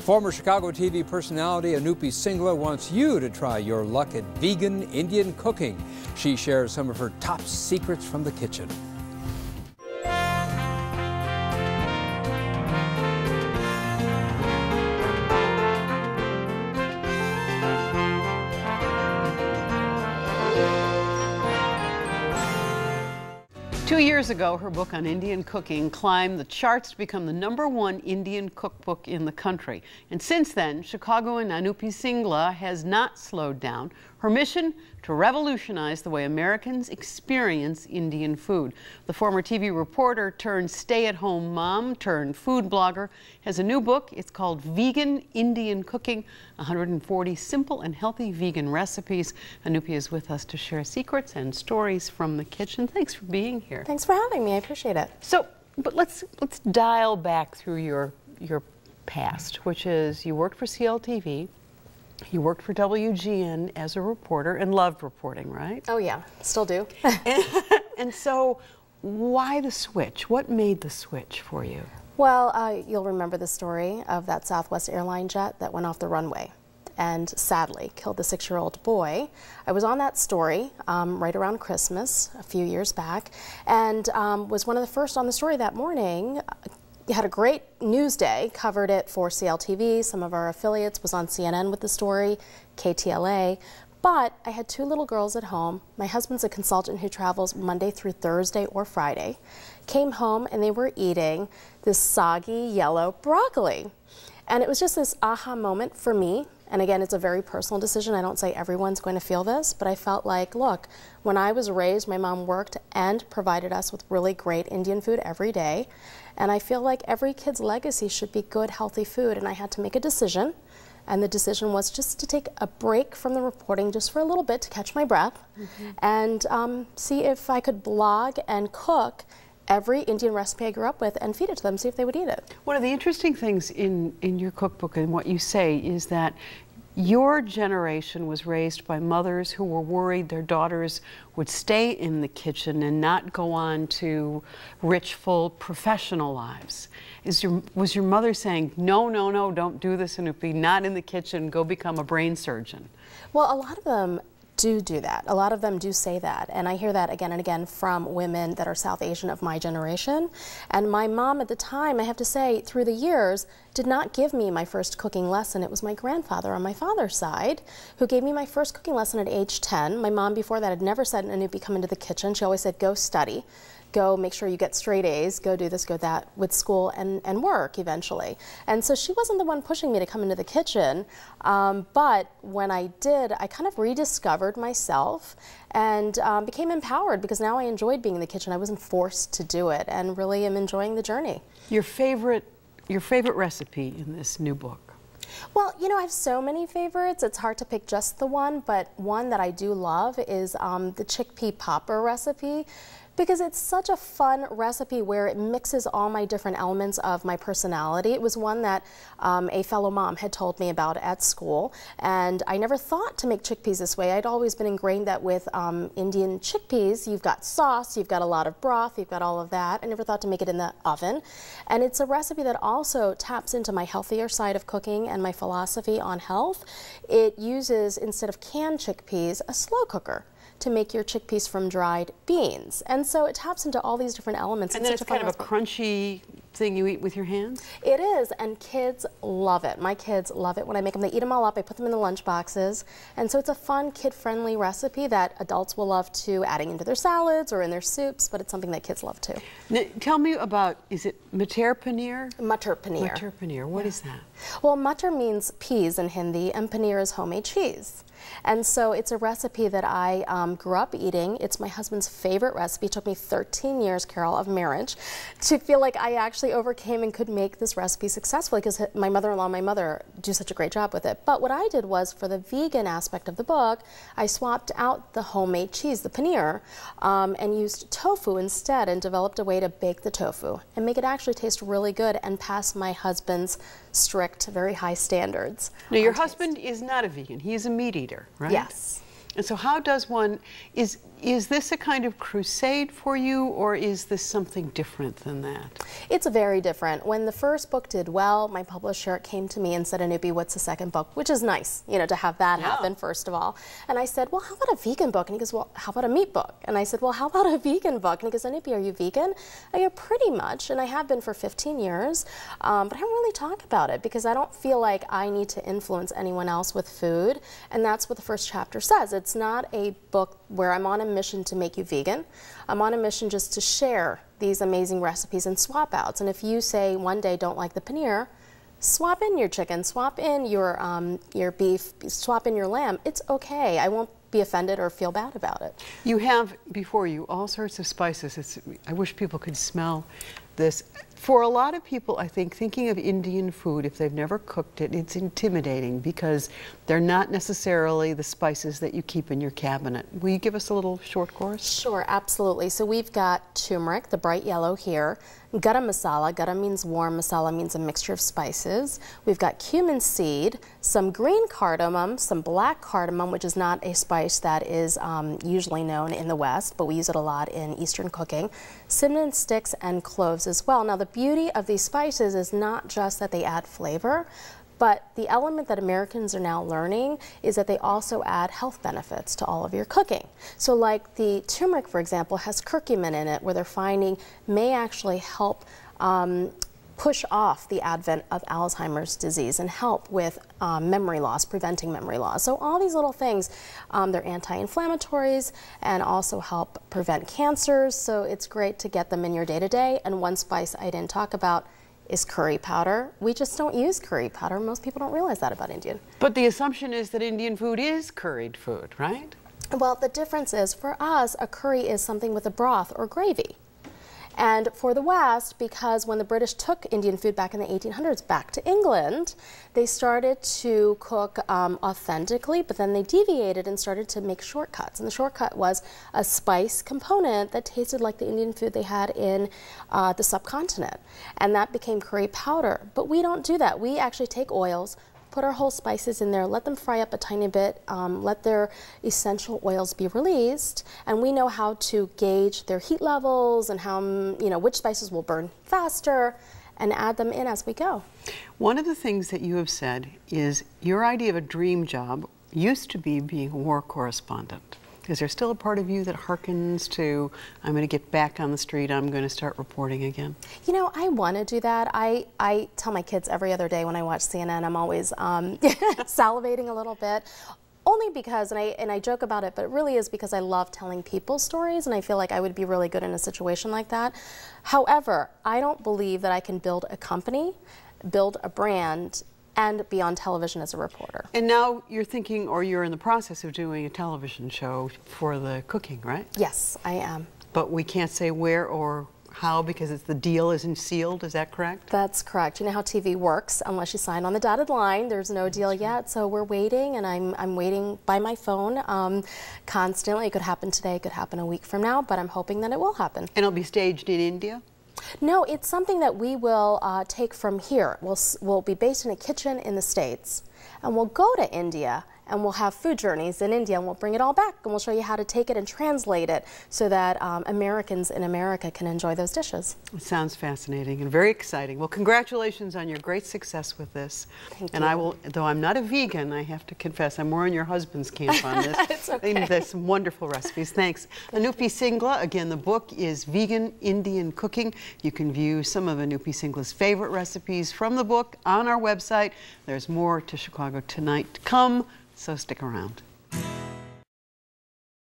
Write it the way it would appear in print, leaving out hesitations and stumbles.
Former Chicago TV personality Anupy Singla wants you to try your luck at vegan Indian cooking. She shares some of her top secrets from the kitchen. 2 years ago, her book on Indian cooking climbed the charts to become the #1 Indian cookbook in the country. And since then, Chicagoan Anupy Singla has not slowed down. Her mission? To revolutionize the way Americans experience Indian food. The former TV reporter turned stay-at-home mom turned food blogger has a new book. It's called Vegan Indian Cooking, 140 simple and healthy vegan recipes. Anupy is with us to share secrets and stories from the kitchen. Thanks for being here. Thanks for having me. I appreciate it. So, but let's dial back through your past, which is you worked for CLTV. You worked for WGN as a reporter and loved reporting, right? Oh yeah, still do. And so why the switch? What made the switch for you? Well, you'll remember the story of that Southwest airline jet that went off the runway and sadly killed the 6-year-old boy. I was on that story right around Christmas a few years back and was one of the first on the story that morning. Had a great news day, covered it for CLTV, some of our affiliates, was on CNN with the story, KTLA, but I had 2 little girls at home. My husband's a consultant who travels Monday through Thursday or Friday. Came home and they were eating this soggy yellow broccoli. And it was just this aha moment for me. And again, it's a very personal decision. I don't say everyone's going to feel this, but I felt like, look, when I was raised, my mom worked and provided us with really great Indian food every day. And I feel like every kid's legacy should be good, healthy food. And I had to make a decision. And the decision was just to take a break from the reporting just for a little bit to catch my breath and see if I could blog and cook every Indian recipe I grew up with and feed it to them, see if they would eat it. One of the interesting things in your cookbook and what you say is that your generation was raised by mothers who were worried their daughters would stay in the kitchen and not go on to rich, full professional lives. Was your mother saying, no, no, no, don't do this, Anupy, not in the kitchen, go become a brain surgeon? Well, a lot of them do that. A lot of them do say that, and I hear that again and again from women that are South Asian of my generation. And my mom at the time, I have to say, through the years, did not give me my first cooking lesson. It was my grandfather on my father's side who gave me my first cooking lesson at age 10. My mom before that had never said, Anupy, come into the kitchen. She always said, go study. Go make sure you get straight A's, go do this, go that with school and work eventually. And so she wasn't the one pushing me to come into the kitchen, but when I did, I kind of rediscovered myself and became empowered because now I enjoyed being in the kitchen. I wasn't forced to do it and really am enjoying the journey. Your favorite recipe in this new book? Well, you know, I have so many favorites. It's hard to pick just the one, but one that I do love is the chickpea popper recipe, because it's such a fun recipe where it mixes all my different elements of my personality. It was one that a fellow mom had told me about at school, and I never thought to make chickpeas this way. I'd always been ingrained that with Indian chickpeas, you've got sauce, you've got a lot of broth, you've got all of that. I never thought to make it in the oven. And it's a recipe that also taps into my healthier side of cooking and my philosophy on health. It uses, instead of canned chickpeas, a slow cooker to make your chickpeas from dried beans. And so it taps into all these different elements. And then it's kind of a crunchy thing you eat with your hands? It is, and kids love it. My kids love it when I make them. They eat them all up. I put them in the lunch boxes. And so it's a fun, kid-friendly recipe that adults will love too, adding into their salads or in their soups, but it's something that kids love too. Now, tell me about, is it matar paneer? Matar paneer. Matar paneer, what is that? Well, matar means peas in Hindi, and paneer is homemade cheese. And so it's a recipe that I grew up eating. It's my husband's favorite recipe. It took me 13 years, Carol, of marriage to feel like I actually overcame and could make this recipe successfully because my mother-in-law and my mother do such a great job with it. But what I did was, for the vegan aspect of the book, I swapped out the homemade cheese, the paneer, and used tofu instead and developed a way to bake the tofu and make it actually taste really good and pass my husband's strict, very high standards. Now, your husband is not a vegan. He is a meat eater, right? Yes. And so how does one, is this a kind of crusade for you, or is this something different than that? It's very different. When the first book did well, my publisher came to me and said, Anupy, what's the second book? Which is nice, you know, to have that happen, first of all. And I said, well, how about a vegan book? And he goes, well, how about a meat book? And I said, well, how about a vegan book? And he goes, Anupy, are you vegan? I go, pretty much, and I have been for 15 years, but I don't really talk about it because I don't feel like I need to influence anyone else with food, and that's what the first chapter says. It's not a book where I'm on a mission to make you vegan. I'm on a mission just to share these amazing recipes and swap outs. And if you say one day don't like the paneer, swap in your chicken, swap in your beef, swap in your lamb. It's okay. I won't be offended or feel bad about it. You have before you all sorts of spices. I wish people could smell this. For a lot of people, I think, thinking of Indian food, if they've never cooked it, it's intimidating because they're not necessarily the spices that you keep in your cabinet. Will you give us a little short course? Sure, absolutely. So we've got turmeric, the bright yellow here, garam masala. Garam means warm, masala means a mixture of spices. We've got cumin seed, some green cardamom, some black cardamom, which is not a spice that is usually known in the West, but we use it a lot in Eastern cooking. Cinnamon sticks and cloves as well. Now the beauty of these spices is not just that they add flavor, but the element that Americans are now learning is that they also add health benefits to all of your cooking. So like the turmeric, for example, has curcumin in it, where they're finding may actually help push off the advent of Alzheimer's disease and help with memory loss, preventing memory loss. So all these little things, they're anti-inflammatories and also help prevent cancers. So it's great to get them in your day-to-day. And one spice I didn't talk about is curry powder. We just don't use curry powder. Most people don't realize that about Indian. But the assumption is that Indian food is curried food, right? Well, the difference is, for us, a curry is something with a broth or gravy. And for the West, because when the British took Indian food back in the 1800s back to England, they started to cook authentically, but then they deviated and started to make shortcuts. And the shortcut was a spice component that tasted like the Indian food they had in the subcontinent. And that became curry powder. But we don't do that. We actually take oils, put our whole spices in there, let them fry up a tiny bit, let their essential oils be released, and we know how to gauge their heat levels and how, you know, which spices will burn faster, and add them in as we go. One of the things that you have said is your idea of a dream job used to be being a war correspondent. Is there still a part of you that harkens to, I'm going to get back on the street, I'm going to start reporting again? You know, I want to do that. I tell my kids every other day when I watch CNN, I'm always salivating a little bit. Only because, and I joke about it, but it really is because I love telling people stories, and I feel like I would be really good in a situation like that. However, I don't believe that I can build a company, build a brand, and be on television as a reporter. And now you're thinking, or you're in the process of doing a television show for the cooking, right? Yes, I am. But we can't say where or how because the deal isn't sealed, is that correct? That's correct. You know how TV works. Unless you sign on the dotted line, there's no deal yet. So we're waiting, and I'm waiting by my phone constantly. It could happen today, it could happen a week from now, but I'm hoping that it will happen. And it'll be staged in India? No, it's something that we will take from here. We'll be based in a kitchen in the States, and we'll go to India, and we'll have food journeys in India, and we'll bring it all back, and we'll show you how to take it and translate it so that Americans in America can enjoy those dishes. It sounds fascinating and very exciting. Well, congratulations on your great success with this. Thank and you. I will, though I'm not a vegan, I have to confess, I'm more in your husband's camp on this. It's okay. There's some wonderful recipes. Thanks. Anupy Singla, again, the book is Vegan Indian Cooking. You can view some of Anupy Singla's favorite recipes from the book on our website. There's more to Chicago Tonight to come, so stick around.